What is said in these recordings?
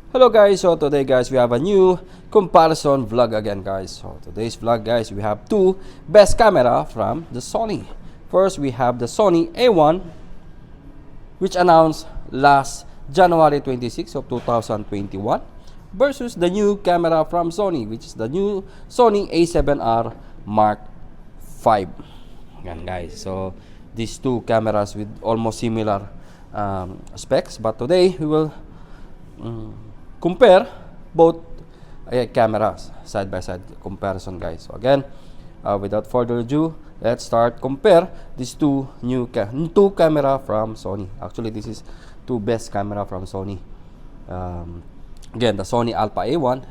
Hello guys, so today guys we have a new comparison vlog again guys. So today's vlog guys, we have two best camera from the Sony. First we have the Sony A1, which announced last January 26 of 2021, versus the new camera from Sony, which is the new Sony A7R Mark 5. Yan guys, so these two cameras with almost similar specs, but today we will compare both cameras side by side comparison guys. So again, without further ado, let's start compare these two two camera from Sony. Actually, this is two best camera from Sony. Again, the Sony Alpha A1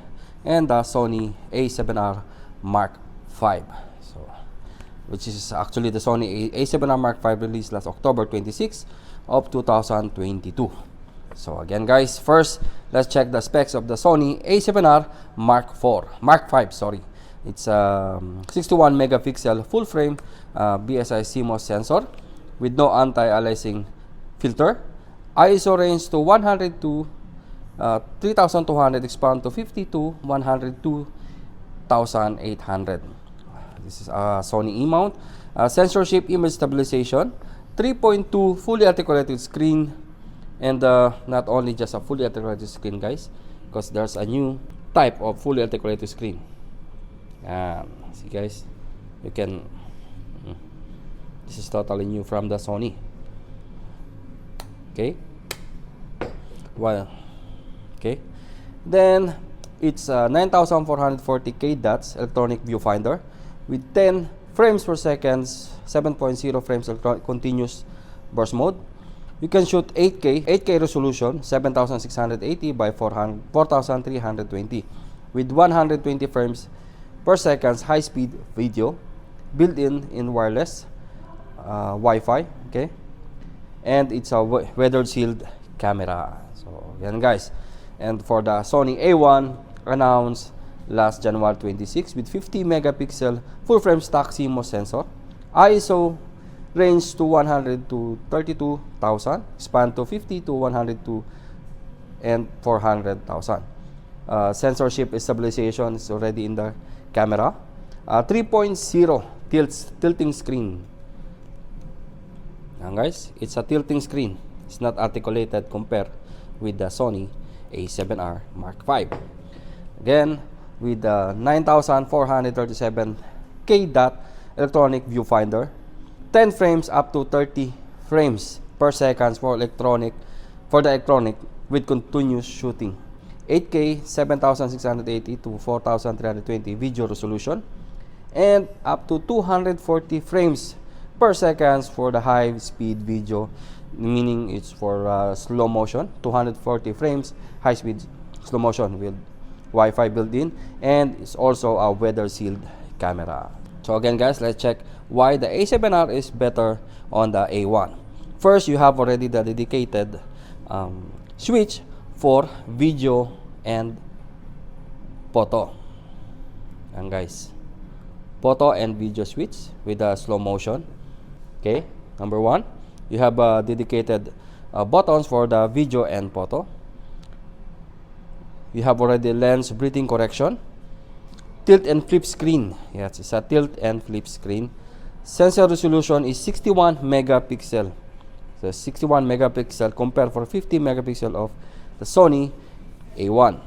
and the Sony A7R Mark 5. So, which is actually the Sony A7R Mark 5 released last October 26 of 2022. So again guys, first let's check the specs of the Sony A7R Mark 5, sorry. It's a 61 megapixel full frame BSI CMOS sensor with no anti-aliasing filter. ISO range to 100 to 3200, expand to 50 to 102,800. This is a Sony E-mount. Censorship image stabilization, 3.2 fully articulated screen. And not only just a fully articulated screen guys, because there's a new type of fully articulated screen. See guys, you can this is totally new from the Sony. Okay, well, okay, then it's 9440K dots electronic viewfinder with 10 frames per second, 7.0 frames electronic continuous burst mode. You can shoot 8K resolution, 7680 by 4320 with 120 frames per second high-speed video, built-in wireless Wi-Fi, okay, and it's a weather sealed camera. So yan guys, and for the Sony A1, announced last January 26 with 50 megapixel full frame stock CMOS sensor, ISO range to 100 to 32,000, expand to 50 to 102 and 400,000. Censorship stabilization is already in the camera. 3.0 tilting screen. Now guys, it's a tilting screen. It's not articulated compared with the Sony A7R Mark 5. Again, with the 9437K dot electronic viewfinder, 10 frames up to 30 frames per second for the electronic with continuous shooting. 8K 7680 to 4320 video resolution, and up to 240 frames per second for the high speed video, meaning it's for slow motion. 240 frames high speed slow motion with Wi-Fi built in, and it's also a weather sealed camera. So again guys, let's check why the A7R is better on the A1. First, you have already the dedicated switch for video and photo. And guys, photo and video switch with the slow motion. Okay, number one, you have dedicated buttons for the video and photo. You have already lens breathing correction, tilt and flip screen. Yes, it's a tilt and flip screen. Sensor resolution is 61 megapixel. So 61 megapixel compared for 50 megapixel of the Sony A1.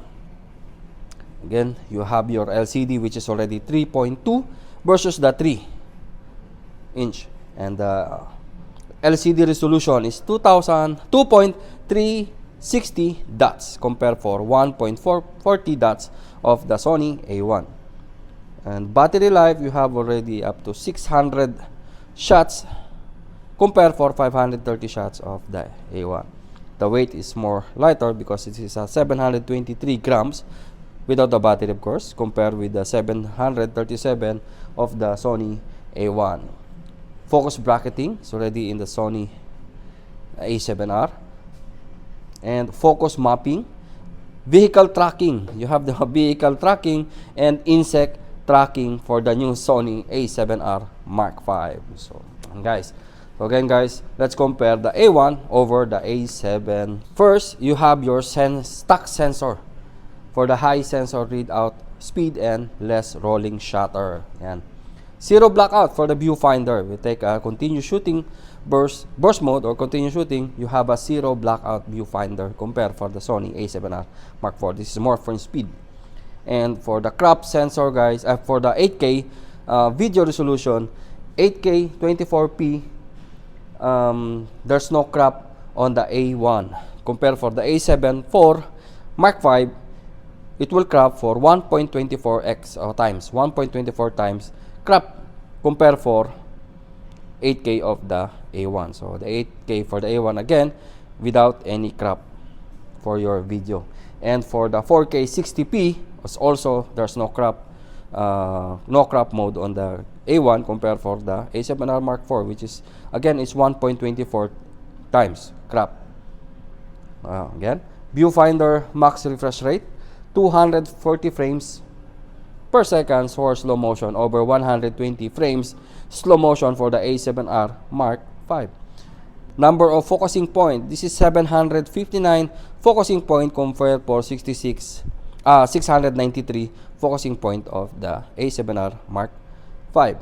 Again, you have your LCD, which is already 3.2 versus the 3-inch. And the LCD resolution is 2.360 dots compared for 1.440 dots of the Sony A1. And battery life, you have already up to 600 shots compared for 530 shots of the A1. The weight is more lighter because it is 723 grams without the battery, of course, compared with the 737 of the Sony A1. Focus bracketing is already in the Sony A7R. And focus mapping. Vehicle tracking, you have the vehicle tracking and insect tracking for the new Sony A7R Mark 5. So guys, So again guys, let's compare the A1 over the A7. First, you have your stock sensor for the high sensor readout speed and less rolling shutter. Yan. Zero blackout for the viewfinder. We take a continuous shooting burst mode or continuous shooting. You have a zero blackout viewfinder compared for the Sony A7R Mark IV. This is more for speed. And for the crop sensor guys, for the 8K video resolution, 8K 24p, there's no crop on the A1. Compared for the A7 IV Mark V, it will crop for 1.24x times, 1.24 times crop compare for 8K of the A1. So the 8K for the A1 again without any crop for your video. And for the 4K 60p also there's no crop mode on the A1 compared for the A7R Mark IV, which is again it's 1.24 times crop. Again, viewfinder max refresh rate 240 frames per second for slow motion over 120 frames slow motion for the A7R Mark V. Number of focusing point, this is 759 focusing point compared for 693 focusing point of the A7R Mark V.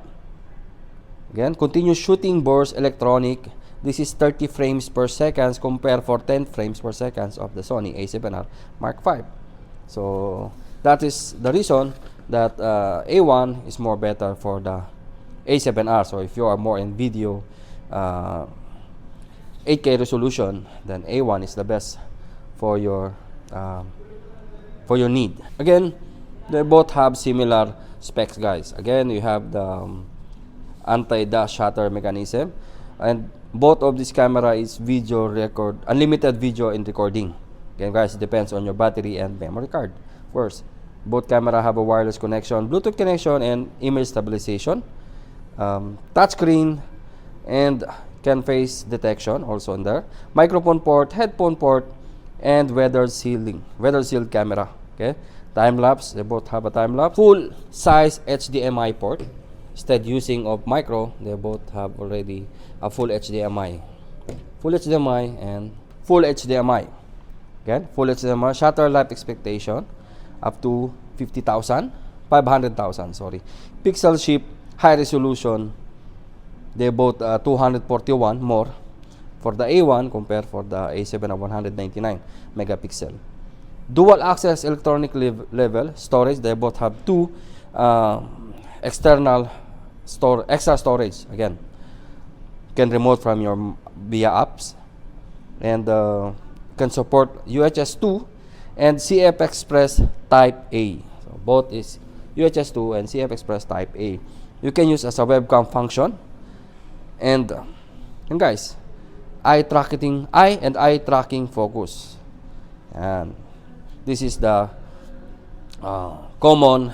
Again, continuous shooting burst electronic, this is 30 frames per second compared for 10 frames per second of the Sony A7R Mark V. So that is the reason that A1 is more better for the A7R. So if you are more in video 8K resolution, then A1 is the best for your need. Again, they both have similar specs guys. Again, you have the anti-dash shutter mechanism, and both of this camera is video record, unlimited video in recording. Again guys, it depends on your battery and memory card. First, both camera have a wireless connection, Bluetooth connection, and image stabilization, touchscreen, and can face detection also in there, microphone port, headphone port, and weather sealed camera. Okay, time lapse, they both have a time lapse, full size HDMI port. Instead using of micro, they both have already a full HDMI and full HDMI. Again, full HDMI, shutter life expectation up to 500,000, sorry. Pixel shift, high resolution, they both 241 more for the A1 compared for the A7 of 199 megapixel. Dual access electronic level storage, they both have two extra storage. Again, can remote from your via apps, and can support UHS 2 and CF Express Type A. So both is UHS 2 and CF Express Type A. You can use as a webcam function, and guys, eye tracking focus. And this is the common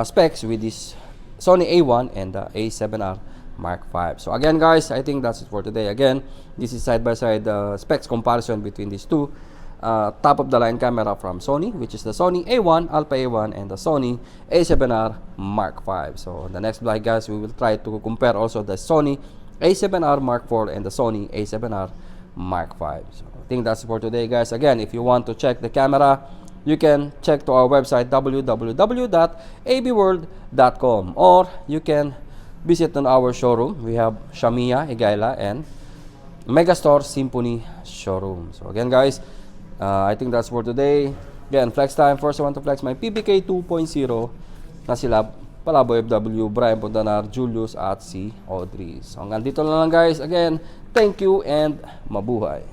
specs with this Sony A1 and the A7R Mark V. So again guys, I think that's it for today. Again, this is side-by-side specs comparison between these two top of the line camera from Sony, which is the Sony A1 Alpha A1 and the Sony A7R Mark V. So in the next vlog guys, we will try to compare also the Sony A7R Mark IV and the Sony A7R Mark V. So I think that's for today guys. Again, if you want to check the camera, you can check to our website www.abworld.com, or you can visit on our showroom. We have Shamia, Higayla, and Megastore Symphony showroom. So again guys, I think that's for today. Again, flex time. First, I want to flex my PBK 2.0 na sila Palabo FW, Brian Pontanar, Julius, at si Audrey. So hanggang dito na lang guys. Again, thank you and mabuhay.